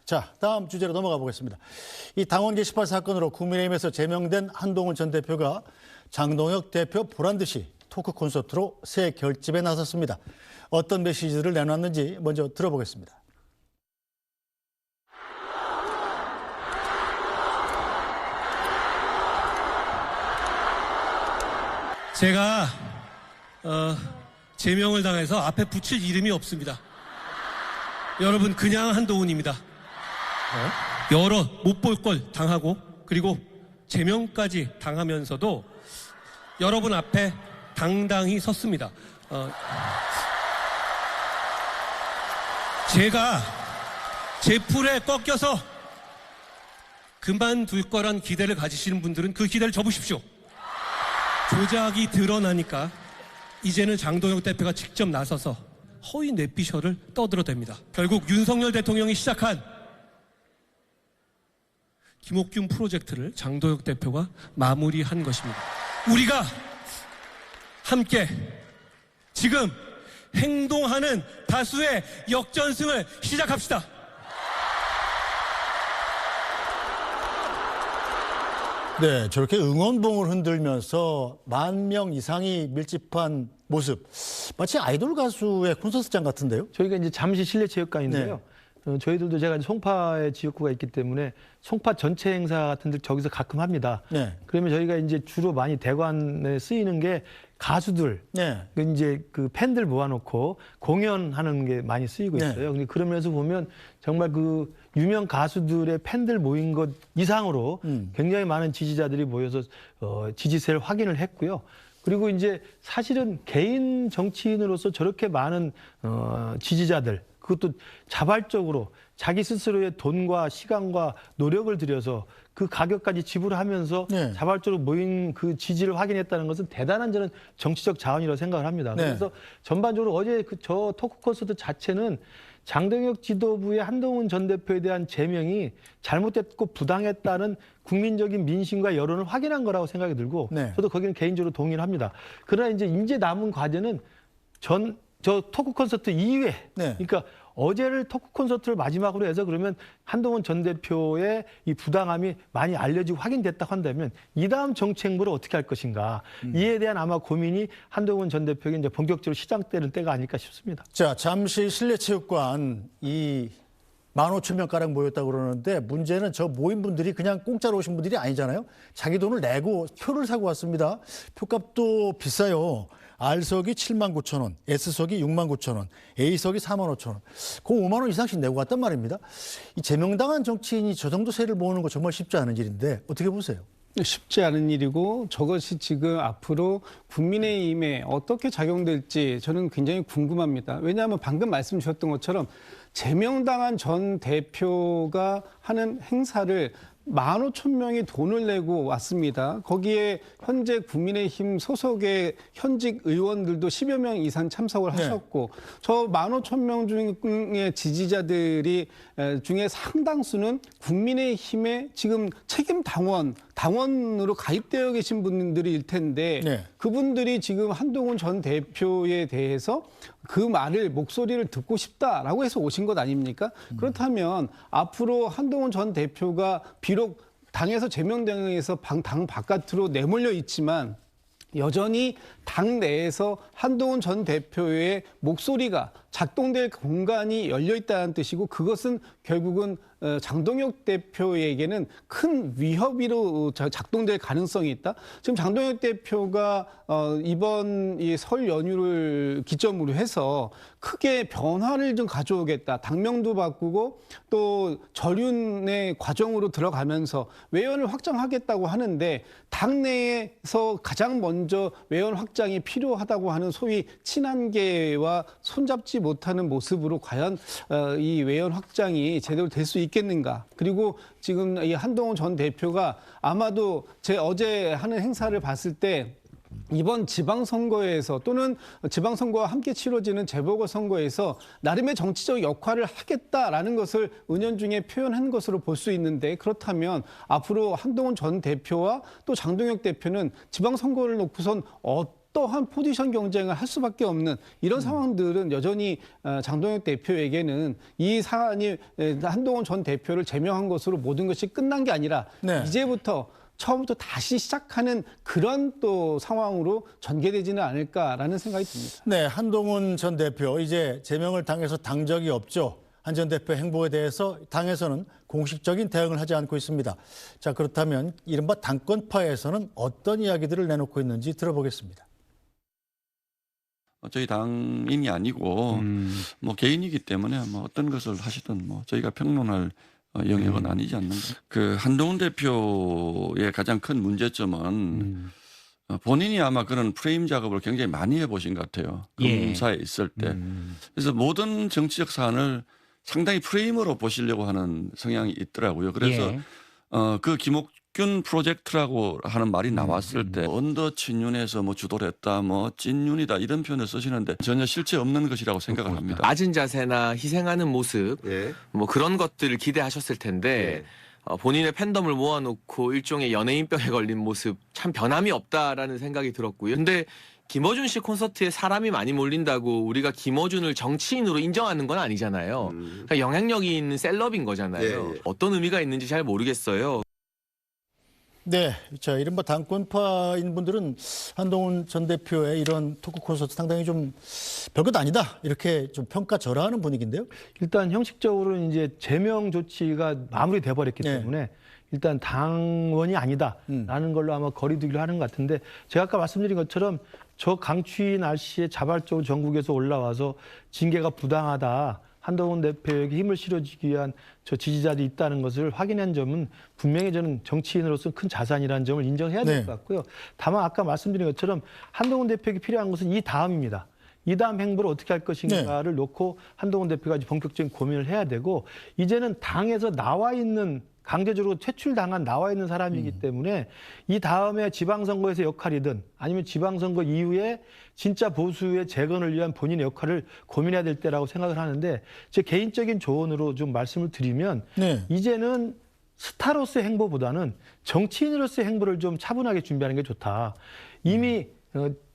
자, 다음 주제로 넘어가 보겠습니다. 이 당원 게시판 사건으로 국민의힘에서 제명된 한동훈 전 대표가 장동혁 대표 보란 듯이 토크 콘서트로 새 결집에 나섰습니다. 어떤 메시지를 내놨는지 먼저 들어보겠습니다. 제가 제명을 당해서 앞에 붙일 이름이 없습니다. 여러분, 그냥 한동훈입니다. 여러 못 볼 걸 당하고 그리고 제명까지 당하면서도 여러분 앞에 당당히 섰습니다. 제가 제 풀에 꺾여서 그만둘 거란 기대를 가지시는 분들은 그 기대를 접으십시오. 조작이 드러나니까 이제는 장동혁 대표가 직접 나서서 허위 뇌피셜을 떠들어댑니다. 결국 윤석열 대통령이 시작한 김옥균 프로젝트를 장동혁 대표가 마무리한 것입니다. 우리가 함께 지금 행동하는 다수의 역전승을 시작합시다. 네, 저렇게 응원봉을 흔들면서 10,000명 이상이 밀집한 모습. 마치 아이돌 가수의 콘서트장 같은데요? 저희가 이제 잠시 실내체육관인데요. 저희들도 제가 송파에 지역구가 있기 때문에 송파 전체 행사 같은 데 저기서 가끔 합니다. 네. 그러면 저희가 이제 주로 많이 대관에 쓰이는 게 가수들, 네. 이제 그 팬들 모아놓고 공연하는 게 많이 쓰이고 있어요. 근데 그러면서 보면 정말 그 유명 가수들의 팬들 모인 것 이상으로 굉장히 많은 지지자들이 모여서 지지세를 확인을 했고요. 그리고 이제 사실은 개인 정치인으로서 저렇게 많은 지지자들, 그것도 자발적으로 자기 스스로의 돈과 시간과 노력을 들여서 그 가격까지 지불하면서 자발적으로 모인 그 지지를 확인했다는 것은 대단한 저는 정치적 자원이라고 생각을 합니다. 그래서 전반적으로 어제 저 토크 콘서트 자체는 장동혁 지도부의 한동훈 전 대표에 대한 제명이 잘못됐고 부당했다는 국민적인 민심과 여론을 확인한 거라고 생각이 들고 저도 거기는 개인적으로 동의를 합니다. 그러나 이제 남은 과제는 저 토크 콘서트 이후에 그러니까 어제를 토크 콘서트를 마지막으로 해서 그러면 한동훈 전 대표의 이 부당함이 많이 알려지고 확인됐다고 한다면 이 다음 정치 행보를 어떻게 할 것인가 이에 대한 아마 고민이 한동훈 전 대표에게 이제 본격적으로 시작되는 때가 아닐까 싶습니다. 자, 잠시 실내체육관 15,000명 가량 모였다고 그러는데 문제는 저 모인 분들이 그냥 공짜로 오신 분들이 아니잖아요. 자기 돈을 내고 표를 사고 왔습니다. 표값도 비싸요. R석이 79,000원, S석이 69,000원, A석이 45,000원. 그 5만 원 이상씩 내고 갔단 말입니다. 이 제명당한 정치인이 저 정도 세를 모으는 거 정말 쉽지 않은 일인데 어떻게 보세요? 쉽지 않은 일이고 저것이 지금 앞으로 국민의힘에 어떻게 작용될지 저는 굉장히 궁금합니다. 왜냐하면 방금 말씀 주셨던 것처럼 제명당한 전 대표가 하는 행사를 15,000명이 돈을 내고 왔습니다. 거기에 현재 국민의힘 소속의 현직 의원들도 10여 명 이상 참석을 하셨고 저 15,000명 중에 지지자들이 중에 상당수는 국민의힘의 지금 책임 당원으로 가입되어 계신 분들일 텐데 그분들이 지금 한동훈 전 대표에 대해서 그 목소리를 듣고 싶다라고 해서 오신 것 아닙니까? 그렇다면 앞으로 한동훈 전 대표가 비록 당에서 제명당해서 당 바깥으로 내몰려 있지만 여전히 당 내에서 한동훈 전 대표의 목소리가 작동될 공간이 열려 있다는 뜻이고 그것은 결국은 장동혁 대표에게는 큰 위협으로 작동될 가능성이 있다. 지금 장동혁 대표가 이번 이 설 연휴를 기점으로 해서 크게 변화를 좀 가져오겠다. 당명도 바꾸고 또 전륜의 과정으로 들어가면서 외연을 확장하겠다고 하는데 당내에서 가장 먼저 외연 확장이 필요하다고 하는 소위 친한계와 손잡지 못하는 모습으로 과연 이 외연 확장이 제대로 될 수 있겠는가. 그리고 지금 이 한동훈 전 대표가 아마도 제 어제 하는 행사를 봤을 때 이번 지방선거에서 또는 지방선거와 함께 치러지는 재보궐선거에서 나름의 정치적 역할을 하겠다라는 것을 은연중에 표현한 것으로 볼 수 있는데 그렇다면 앞으로 한동훈 전 대표와 또 장동혁 대표는 지방선거를 놓고선 어떠한 포지션 경쟁을 할 수밖에 없는 이런 상황들은 여전히 장동혁 대표에게는 이 사안이 한동훈 전 대표를 제명한 것으로 모든 것이 끝난 게 아니라 네. 이제부터 처음부터 다시 시작하는 그런 또 상황으로 전개되지는 않을까라는 생각이 듭니다. 네, 한동훈 전 대표 이제 제명을 당해서 당 적이 없죠. 한 전 대표 행보에 대해서 당에서는 공식적인 대응을 하지 않고 있습니다. 자, 그렇다면 이른바 당권파에서는 어떤 이야기들을 내놓고 있는지 들어보겠습니다. 저희 당인이 아니고 뭐 개인이기 때문에 뭐 어떤 것을 하시든 뭐 저희가 평론할 영역은 아니지 않는가. 그 한동훈 대표의 가장 큰 문제점은 본인이 아마 그런 프레임 작업을 굉장히 많이 해보신 것 같아요. 검사에 있을 때. 그래서 모든 정치적 사안을 상당히 프레임으로 보시려고 하는 성향이 있더라고요. 그래서 그 김옥균 프로젝트라고 하는 말이 나왔을 때 언더 친윤에서 뭐 주도를 했다, 뭐 찐윤이다 이런 표현을 쓰시는데 전혀 실체 없는 것이라고 생각을 합니다. 맞은 자세나 희생하는 모습 뭐 그런 것들을 기대하셨을 텐데 본인의 팬덤을 모아놓고 일종의 연예인병에 걸린 모습 참 변함이 없다라는 생각이 들었고요. 근데 김어준 씨 콘서트에 사람이 많이 몰린다고 우리가 김어준을 정치인으로 인정하는 건 아니잖아요. 그러니까 영향력이 있는 셀럽인 거잖아요. 어떤 의미가 있는지 잘 모르겠어요. 네, 자, 이른바 당권파인 분들은 한동훈 전 대표의 이런 토크 콘서트 상당히 좀 별것 아니다 이렇게 좀 평가절하하는 분위기인데요. 일단 형식적으로 이제 제명 조치가 마무리돼 버렸기 네. 때문에 일단 당원이 아니다라는 걸로 아마 거리두기를 하는 것 같은데 제가 아까 말씀드린 것처럼 저 강추위 날씨에 자발적으로 전국에서 올라와서 징계가 부당하다. 한동훈 대표에게 힘을 실어주기 위한 저 지지자들이 있다는 것을 확인한 점은 분명히 저는 정치인으로서 큰 자산이라는 점을 인정해야 될 것 같고요. 다만 아까 말씀드린 것처럼 한동훈 대표에게 필요한 것은 이 다음입니다. 이 다음 행보를 어떻게 할 것인가를 놓고 한동훈 대표가 본격적인 고민을 해야 되고 이제는 당에서 나와 있는 강제적으로 퇴출당한 나와 있는 사람이기 때문에 이 다음에 지방선거에서 역할이든 아니면 지방선거 이후에 진짜 보수의 재건을 위한 본인의 역할을 고민해야 될 때라고 생각을 하는데 제 개인적인 조언으로 좀 말씀을 드리면 이제는 스타로서의 행보보다는 정치인으로서의 행보를 좀 차분하게 준비하는 게 좋다. 이미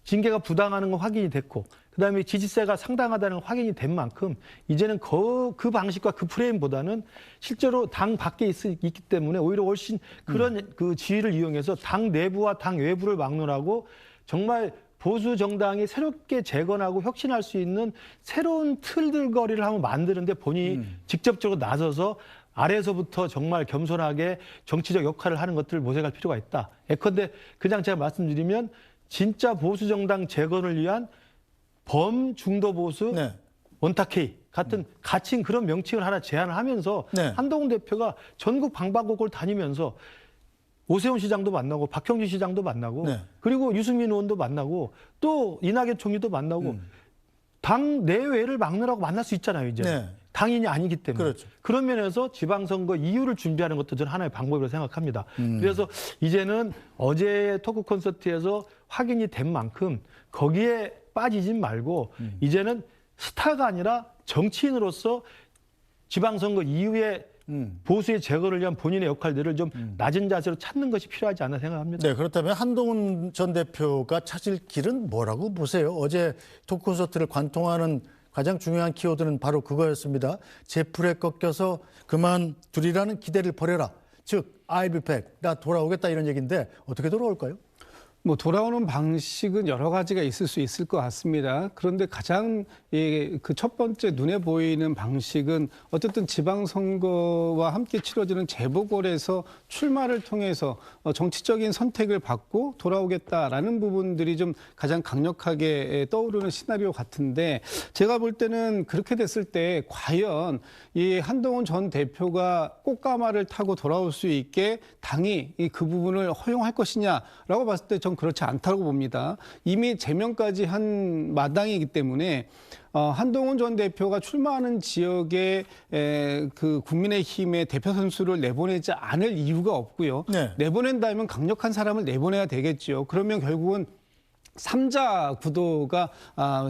징계가 부당하는 건 확인이 됐고 그다음에 지지세가 상당하다는 건 확인이 된 만큼 이제는 그 방식과 그 프레임보다는 실제로 당 밖에 있기 때문에 오히려 훨씬 그런 그 지위를 이용해서 당 내부와 당 외부를 막론하고 정말 보수 정당이 새롭게 재건하고 혁신할 수 있는 새로운 틀들거리를 한번 만드는데 본인이 직접적으로 나서서 아래에서부터 정말 겸손하게 정치적 역할을 하는 것들을 모색할 필요가 있다. 예컨대 그냥 제가 말씀드리면 진짜 보수 정당 재건을 위한 범중도 보수 원탁회의 같은 가칭 그런 명칭을 하나 제안을 하면서 한동훈 대표가 전국 방방곡곡을 다니면서 오세훈 시장도 만나고 박형준 시장도 만나고 그리고 유승민 의원도 만나고 또 이낙연 총리도 만나고 당 내외를 막느라고 만날 수 있잖아요. 이제 당인이 아니기 때문에. 그런 면에서 지방선거 이후를 준비하는 것도 저는 하나의 방법이라고 생각합니다. 그래서 이제는 어제 토크 콘서트에서 확인이 된 만큼 거기에 빠지진 말고 이제는 스타가 아니라 정치인으로서 지방선거 이후에 보수의 재건을 위한 본인의 역할들을 좀 낮은 자세로 찾는 것이 필요하지 않나 생각합니다. 네, 그렇다면 한동훈 전 대표가 찾을 길은 뭐라고 보세요? 어제 토크 콘서트를 관통하는 가장 중요한 키워드는 바로 그거였습니다. 제풀에 꺾여서 그만두리라는 기대를 버려라. 즉, I'll be back. 나 돌아오겠다 이런 얘기인데 어떻게 돌아올까요? 뭐 돌아오는 방식은 여러 가지가 있을 수 있을 것 같습니다. 그런데 가장 그 첫 번째 눈에 보이는 방식은 어쨌든 지방선거와 함께 치러지는 재보궐에서 출마를 통해서 정치적인 선택을 받고 돌아오겠다라는 부분들이 좀 가장 강력하게 떠오르는 시나리오 같은데 제가 볼 때는 그렇게 됐을 때 과연 이 한동훈 전 대표가 꽃가마를 타고 돌아올 수 있게 당이 그 부분을 허용할 것이냐라고 봤을 때 전 그렇지 않다고 봅니다. 이미 제명까지 한 마당이기 때문에 한동훈 전 대표가 출마하는 지역에 그 국민의힘의 대표 선수를 내보내지 않을 이유가 없고요. 내보낸다면 강력한 사람을 내보내야 되겠죠. 그러면 결국은 삼자 구도가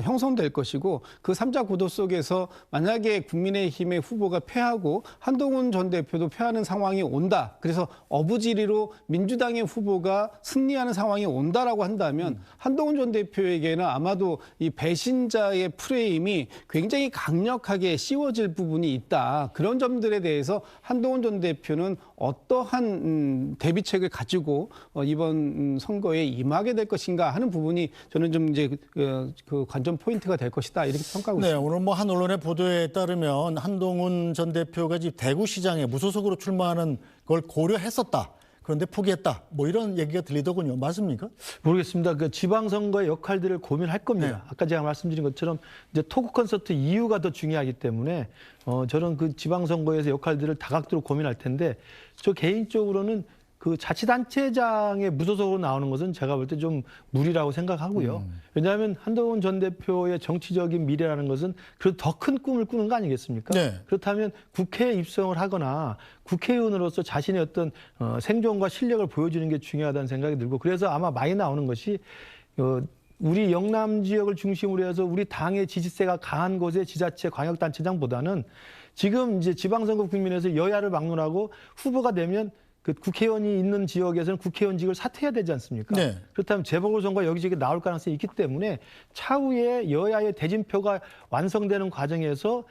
형성될 것이고 그 삼자 구도 속에서 만약에 국민의힘의 후보가 패하고 한동훈 전 대표도 패하는 상황이 온다. 그래서 어부지리로 민주당의 후보가 승리하는 상황이 온다라고 한다면 한동훈 전 대표에게는 아마도 이 배신자의 프레임이 굉장히 강력하게 씌워질 부분이 있다. 그런 점들에 대해서 한동훈 전 대표는 어떠한 대비책을 가지고 이번 선거에 임하게 될 것인가 하는 부분이 저는 좀 이제 그 관전 포인트가 될 것이다 이렇게 평가하고 네, 있습니다. 오늘 뭐 한 언론의 보도에 따르면 한동훈 전 대표가 지금 대구시장에 무소속으로 출마하는 걸 고려했었다. 그런데 포기했다. 뭐 이런 얘기가 들리더군요. 맞습니까? 모르겠습니다. 그 지방선거의 역할들을 고민할 겁니다. 네. 아까 제가 말씀드린 것처럼 이제 토크 콘서트 이유가 더 중요하기 때문에 저는 그 지방선거에서 역할들을 다각도로 고민할 텐데 저 개인적으로는 그 자치단체장의 무소속으로 나오는 것은 제가 볼 때 좀 무리라고 생각하고요. 왜냐하면 한동훈 전 대표의 정치적인 미래라는 것은 그래도 더 큰 꿈을 꾸는 거 아니겠습니까? 네. 그렇다면 국회에 입성을 하거나 국회의원으로서 자신의 어떤 생존과 실력을 보여주는 게 중요하다는 생각이 들고 그래서 아마 많이 나오는 것이 우리 영남 지역을 중심으로 해서 우리 당의 지지세가 강한 곳의 지자체 광역단체장보다는 지금 이제 지방선거 국민에서 여야를 막론하고 후보가 되면 그 국회의원이 있는 지역에서는 국회의원직을 사퇴해야 되지 않습니까? 네. 그렇다면 재보궐선거 여기저기 나올 가능성이 있기 때문에 차후에 여야의 대진표가 완성되는 과정에서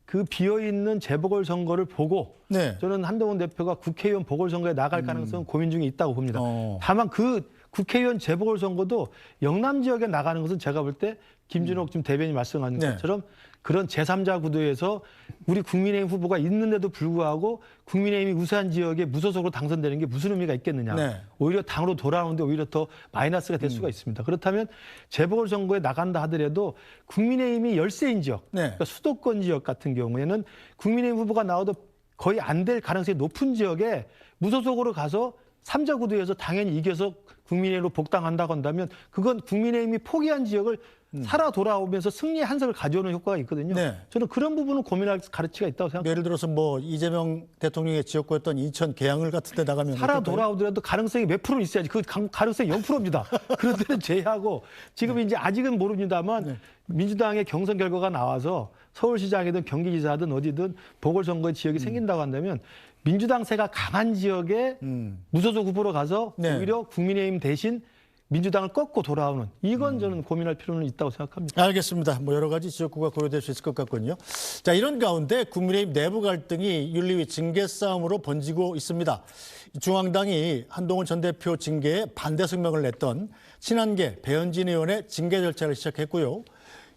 그 비어있는 재보궐선거를 보고 네. 저는 한동훈 대표가 국회의원 보궐선거에 나갈 가능성은 고민 중에 있다고 봅니다. 다만 그 국회의원 재보궐선거도 영남 지역에 나가는 것은 제가 볼 때 김준옥 지금 대변인 말씀하신 네. 것처럼 그런 제3자 구도에서 우리 국민의힘 후보가 있는데도 불구하고 국민의힘이 우세한 지역에 무소속으로 당선되는 게 무슨 의미가 있겠느냐. 네. 오히려 당으로 돌아오는데 오히려 더 마이너스가 될 수가 있습니다. 그렇다면 재보궐선거에 나간다 하더라도 국민의힘이 열세인 지역, 네. 그러니까 수도권 지역 같은 경우에는 국민의힘 후보가 나와도 거의 안 될 가능성이 높은 지역에 무소속으로 가서 3자 구도에서 당연히 이겨서 국민의힘으로 복당한다고 한다면 그건 국민의힘이 포기한 지역을 살아 돌아오면서 승리의 한석을 가져오는 효과가 있거든요. 네. 저는 그런 부분은 고민할 가치가 있다고 생각합니다. 예를 들어서 뭐 이재명 대통령의 지역구였던 인천 계양을 같은 데 나가면 살아 어떨까요? 돌아오더라도 가능성이 몇 프로 있어야지. 그 가능성이 0%입니다. 그런 데는 제외하고 지금 이제 아직은 모릅니다만 민주당의 경선 결과가 나와서 서울시장이든 경기지사든 어디든 보궐선거 지역이 생긴다고 한다면 민주당세가 강한 지역에 무소속 후보로 가서 네. 오히려 국민의힘 대신 민주당을 꺾고 돌아오는 이건 저는 고민할 필요는 있다고 생각합니다. 알겠습니다. 뭐 여러 가지 지역구가 고려될 수 있을 것 같군요. 자, 이런 가운데 국민의힘 내부 갈등이 윤리위 징계 싸움으로 번지고 있습니다. 중앙당이 한동훈 전 대표 징계에 반대 성명을 냈던 친한계 배현진 의원의 징계 절차를 시작했고요.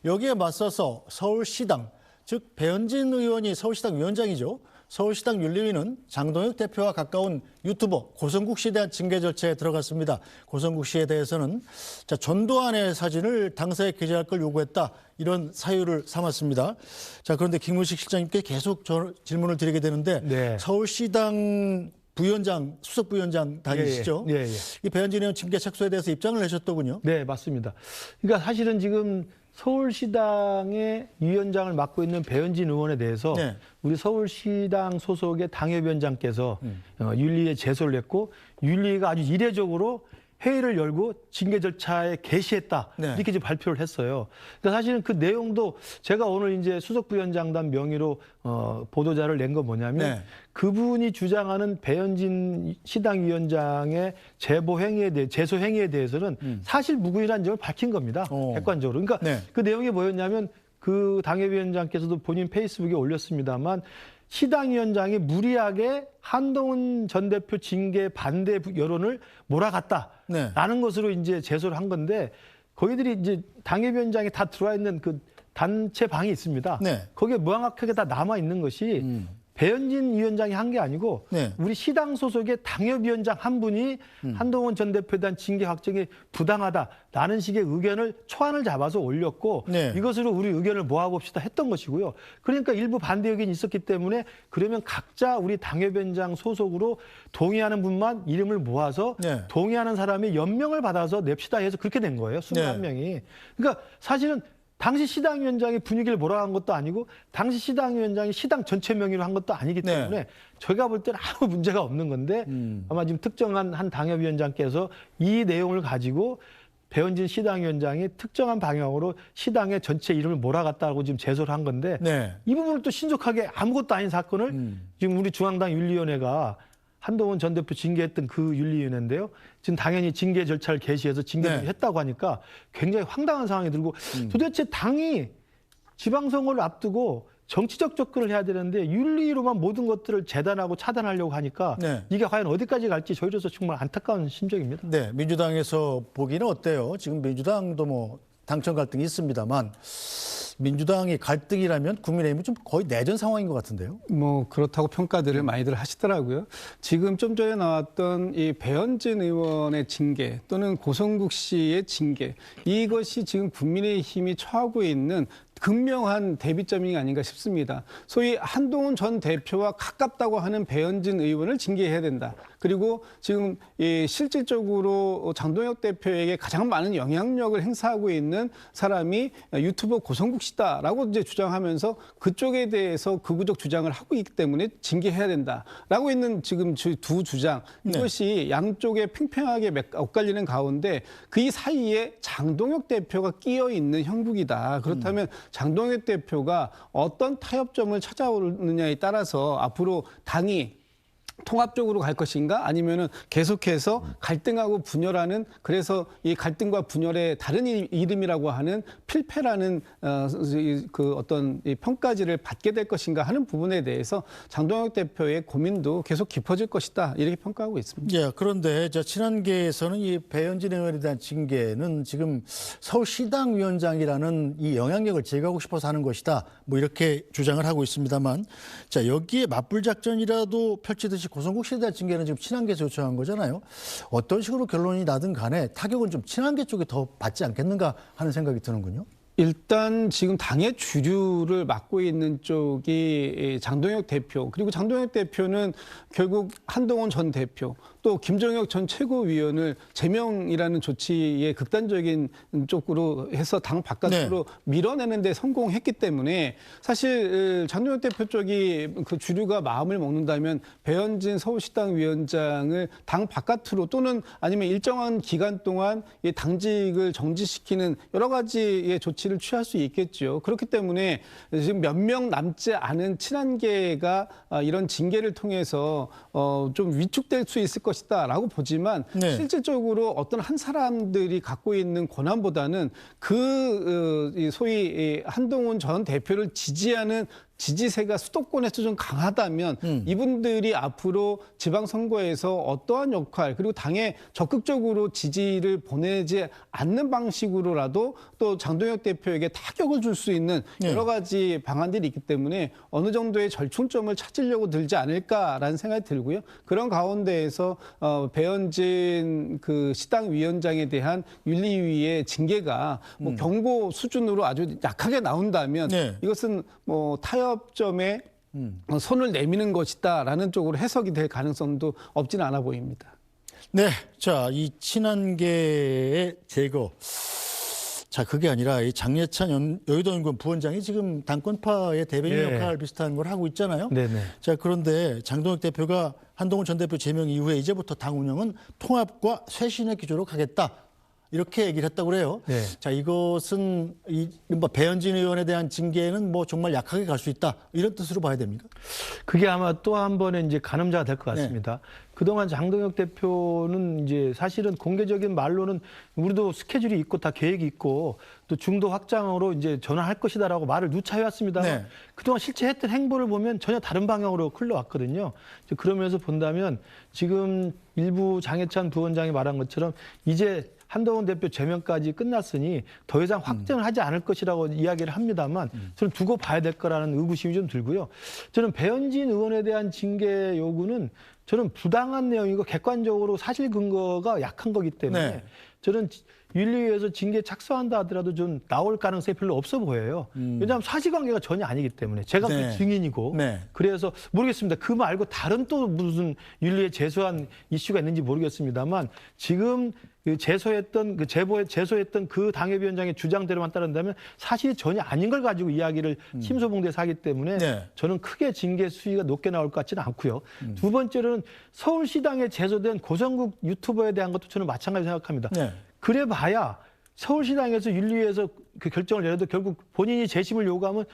여기에 맞서서 서울시당, 즉 배현진 의원이 서울시당 위원장이죠. 서울시당 윤리위는 장동혁 대표와 가까운 유튜버 고성국 씨에 대한 징계 절차에 들어갔습니다. 고성국 씨에 대해서는 전두환의 사진을 당사에 게재할 걸 요구했다. 이런 사유를 삼았습니다. 자, 그런데 김문식 실장님께 계속 질문을 드리게 되는데 네. 서울시당 부위원장, 수석 부위원장 다니시죠? 예. 이 배현진 의원 징계 착수에 대해서 입장을 내셨더군요. 네, 맞습니다. 그러니까 사실은 지금 서울시당의 위원장을 맡고 있는 배현진 의원에 대해서 네. 우리 서울시당 소속의 당협위원장께서 윤리위에 제소를 했고 윤리위가 아주 이례적으로 회의를 열고 징계 절차에 개시했다. 네. 이렇게 지금 발표를 했어요. 그러니까 사실은 그 내용도 제가 오늘 이제 수석부위원장단 명의로 보도자를 낸 거 뭐냐면 네. 그분이 주장하는 배현진 시당 위원장의 제소 행위에 대해서는 사실 무근이라는 점을 밝힌 겁니다. 객관적으로. 그러니까 네. 그 내용이 뭐였냐면 그 당협위원장께서도 본인 페이스북에 올렸습니다만 시당위원장이 무리하게 한동훈 전 대표 징계 반대 여론을 몰아갔다라는 것으로 이제 제소를 한 건데 거기들이 이제 당협위원장이 다 들어와 있는 그 단체 방이 있습니다. 네. 거기에 명확하게 다 남아 있는 것이 배현진 위원장이 한 게 아니고 네. 우리 시당 소속의 당협위원장 한 분이 한동훈 전 대표에 대한 징계 확정이 부당하다라는 식의 의견을 초안을 잡아서 올렸고 네. 이것으로 우리 의견을 모아봅시다 했던 것이고요. 그러니까 일부 반대 의견이 있었기 때문에 그러면 각자 우리 당협위원장 소속으로 동의하는 분만 이름을 모아서 네. 동의하는 사람이 연명을 받아서 냅시다 해서 그렇게 된 거예요. 21명이. 그러니까 사실은 당시 시당위원장이 분위기를 몰아간 것도 아니고 당시 시당위원장이 시당 전체 명의로 한 것도 아니기 때문에 저희가 볼 때는 아무 문제가 없는 건데 아마 지금 특정한 한 당협위원장께서 이 내용을 가지고 배현진 시당위원장이 특정한 방향으로 시당의 전체 이름을 몰아갔다고 지금 제소를 한 건데 네. 이 부분을 또 신속하게 아무것도 아닌 사건을 지금 우리 중앙당 윤리위원회가 한동훈 전 대표 징계했던 그 윤리위원회인데요. 지금 당연히 징계 절차를 개시해서 징계를 네. 했다고 하니까 굉장히 황당한 상황이 들고 도대체 당이 지방선거를 앞두고 정치적 접근을 해야 되는데 윤리로만 모든 것들을 재단하고 차단하려고 하니까 네. 이게 과연 어디까지 갈지 저희로서 정말 안타까운 심정입니다. 네, 민주당에서 보기는 어때요? 지금 민주당도 뭐 당청 갈등이 있습니다만 민주당이 갈등이라면 국민의힘은 좀 거의 내전 상황인 것 같은데요. 뭐 그렇다고 평가들을 많이들 하시더라고요. 지금 좀 전에 나왔던 이 배현진 의원의 징계 또는 고성국 씨의 징계, 이것이 지금 국민의힘이 처하고 있는 극명한 대비점이 아닌가 싶습니다. 소위 한동훈 전 대표와 가깝다고 하는 배현진 의원을 징계해야 된다. 그리고 지금 실질적으로 장동혁 대표에게 가장 많은 영향력을 행사하고 있는 사람이 유튜버 고성국 씨다라고 이제 주장하면서 그쪽에 대해서 극우적 주장을 하고 있기 때문에 징계해야 된다라고 있는 지금 두 주장, 이것이 양쪽에 팽팽하게 엇갈리는 가운데 그 사이에 장동혁 대표가 끼어 있는 형국이다. 그렇다면 장동혁 대표가 어떤 타협점을 찾아오느냐에 따라서 앞으로 당이 통합적으로 갈 것인가 아니면은 계속해서 갈등하고 분열하는, 그래서 이 갈등과 분열의 다른 이름이라고 하는 필패라는 그 어떤 이 평가지를 받게 될 것인가 하는 부분에 대해서 장동혁 대표의 고민도 계속 깊어질 것이다, 이렇게 평가하고 있습니다. 예, 그런데 친한계에서는 이 배현진 의원에 대한 징계는 지금 서울시당 위원장이라는 이 영향력을 제거하고 싶어서 하는 것이다, 뭐 이렇게 주장을 하고 있습니다만, 자, 여기에 맞불 작전이라도 펼치듯이 고성국 씨에 대한 징계는 지금 친한계에서 요청한 거잖아요. 어떤 식으로 결론이 나든 간에 타격은 좀 친한계 쪽에 더 받지 않겠는가 하는 생각이 드는군요. 일단 지금 당의 주류를 맡고 있는 쪽이 장동혁 대표, 그리고 장동혁 대표는 결국 한동훈 전 대표, 또 김정혁 전 최고위원을 제명이라는 조치에 극단적인 쪽으로 해서 당 바깥으로 밀어내는 데 성공했기 때문에 사실 장동혁 대표 쪽이 그 주류가 마음을 먹는다면 배현진 서울시당 위원장을 당 바깥으로 또는 아니면 일정한 기간 동안 이 당직을 정지시키는 여러 가지의 조치를 취할 수 있겠죠. 그렇기 때문에 지금 몇 명 남지 않은 친한계가 이런 징계를 통해서 좀 위축될 수 있을 것이다라고 보지만 실질적으로 어떤 한 사람들이 갖고 있는 권한보다는 그 소위 한동훈 전 대표를 지지하는 지지세가 수도권에서 좀 강하다면 이분들이 앞으로 지방선거에서 어떠한 역할, 그리고 당에 적극적으로 지지를 보내지 않는 방식으로라도 또 장동혁 대표에게 타격을 줄 수 있는 여러 가지 방안들이 있기 때문에 어느 정도의 절충점을 찾으려고 들지 않을까라는 생각이 들고요. 그런 가운데에서 배현진 그 시당 위원장에 대한 윤리위의 징계가 뭐 경고 수준으로 아주 약하게 나온다면 이것은 뭐 타협점에 손을 내미는 것이다라는 쪽으로 해석이 될 가능성도 없지는 않아 보입니다. 네, 자, 이 친한계의 제거. 자, 그게 아니라 이 장예찬 여의도 연구원 부원장이 지금 당권파의 대변인 역할 비슷한 걸 하고 있잖아요. 네네. 자, 그런데 장동혁 대표가 한동훈 전 대표 제명 이후에 이제부터 당 운영은 통합과 쇄신의 기조로 가겠다, 이렇게 얘기를 했다고 그래요. 자, 이것은 뭐 배현진 의원에 대한 징계는 뭐 정말 약하게 갈 수 있다, 이런 뜻으로 봐야 됩니까? 그게 아마 또 한 번의 이제 가늠자가 될 것 같습니다. 그동안 장동혁 대표는 이제 사실은 공개적인 말로는 우리도 스케줄이 있고 다 계획이 있고 또 중도 확장으로 이제 전환할 것이다라고 말을 누차 해왔습니다. 그동안 실제 했던 행보를 보면 전혀 다른 방향으로 흘러왔거든요. 그러면서 본다면 지금 일부 장예찬 부원장이 말한 것처럼 이제 한동훈 대표 제명까지 끝났으니 더 이상 확정을 하지 않을 것이라고 이야기를 합니다만 저는 두고 봐야 될 거라는 의구심이 좀 들고요. 저는 배현진 의원에 대한 징계 요구는 저는 부당한 내용이고 객관적으로 사실 근거가 약한 거기 때문에 저는 윤리위에서 징계 착수한다 하더라도 좀 나올 가능성이 별로 없어 보여요. 왜냐하면 사실관계가 전혀 아니기 때문에 제가 그 증인이고 그래서 모르겠습니다. 그 말고 다른 또 무슨 윤리에 제소한 이슈가 있는지 모르겠습니다만 지금 제소했던 그 당협위원장의 주장대로만 따른다면 사실이 전혀 아닌 걸 가지고 이야기를 침소봉대에서 하기 때문에 저는 크게 징계 수위가 높게 나올 것 같지는 않고요. 두 번째로는 서울시당에 제소된 고성국 유튜버에 대한 것도 저는 마찬가지로 생각합니다. 그래봐야 서울시당에서 윤리위에서 그 결정을 내려도 결국 본인이 재심을 요구하면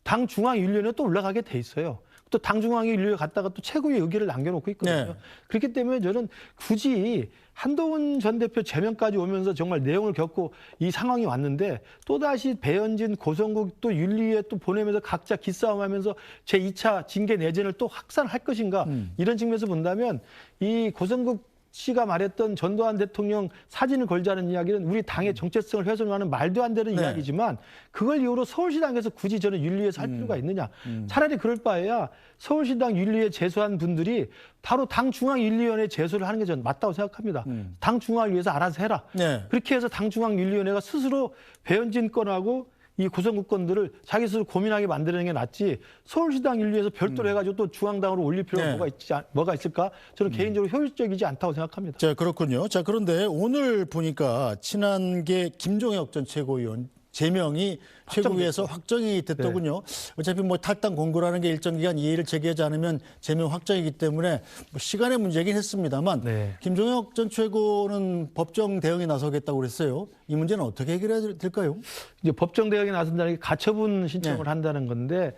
당 중앙윤리위원회 또 올라가게 돼 있어요. 또 당 중앙윤리위에 갔다가 또 최고위 의결을 남겨놓고 있거든요. 네. 그렇기 때문에 저는 굳이 한동훈 전 대표 제명까지 오면서 정말 내용을 겪고 이 상황이 왔는데 또다시 배현진, 고성국 또 윤리위에 또 보내면서 각자 기싸움하면서 제2차 징계 내전을 또 확산할 것인가 이런 측면에서 본다면 이 고성국 씨가 말했던 전두환 대통령 사진을 걸자는 이야기는 우리 당의 정체성을 훼손하는 말도 안 되는 네. 이야기지만 그걸 이유로 서울시당에서 굳이 저는 윤리위에서 할 필요가 있느냐. 차라리 그럴 바에야 서울시당 윤리위에 제소한 분들이 바로 당 중앙윤리위원회에 제소를 하는 게 저는 맞다고 생각합니다. 당 중앙위에서 알아서 해라. 네. 그렇게 해서 당 중앙윤리위원회가 스스로 배현진 건하고 이 고성국 건들을 자기 스스로 고민하게 만드는 게 낫지 서울시당 윤리에서 별도로 해가지고 또 중앙당으로 올릴 필요가 네. 뭐가 있을까? 저는 개인적으로 효율적이지 않다고 생각합니다. 자, 그렇군요. 자, 그런데 오늘 보니까 친한계 김종혁 전 최고위원 제명이 최고위에서 확정이 됐더군요. 어차피 뭐 탈당 권고라는 게 일정 기간 이의를 제기하지 않으면 제명 확정이기 때문에 뭐 시간의 문제긴 했습니다만 네. 김종혁 전 최고는 법정 대응에 나서겠다고 그랬어요. 이 문제는 어떻게 해결해야 될까요? 이제 법정 대응에 나선다는 게 가처분 신청을 네. 한다는 건데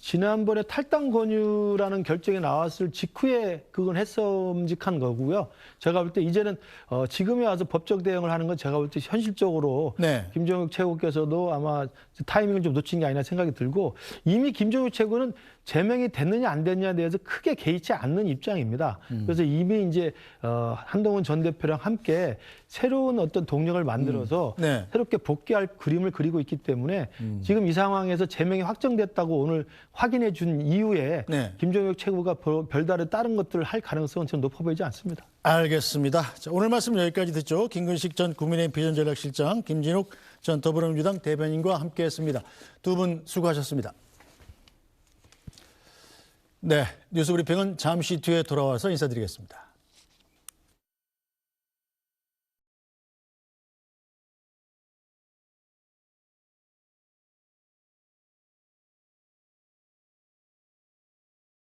지난번에 탈당 권유라는 결정이 나왔을 직후에 그건 했음직한 거고요. 제가 볼 때 이제는 지금에 와서 법적 대응을 하는 건 제가 볼 때 현실적으로 네. 김종욱 최고께서도 아마 타이밍을 좀 놓친 게 아니라 생각이 들고 이미 김종욱 최고는 제명이 됐느냐 안 됐느냐에 대해서 크게 개의치 않는 입장입니다. 그래서 이미 이제 한동훈 전 대표랑 함께 새로운 어떤 동력을 만들어서 네. 새롭게 복귀할 그림을 그리고 있기 때문에 지금 이 상황에서 제명이 확정됐다고 오늘 확인해 준 이후에 네. 김종혁 최고가 별다른 다른 것들을 할 가능성은 저는 높아 보이지 않습니다. 알겠습니다. 자, 오늘 말씀 여기까지 듣죠. 김근식 전 국민의힘 비전전략실장, 김진욱 전 더불어민주당 대변인과 함께했습니다. 두 분 수고하셨습니다. 네, 뉴스브리핑은 잠시 뒤에 돌아와서 인사드리겠습니다.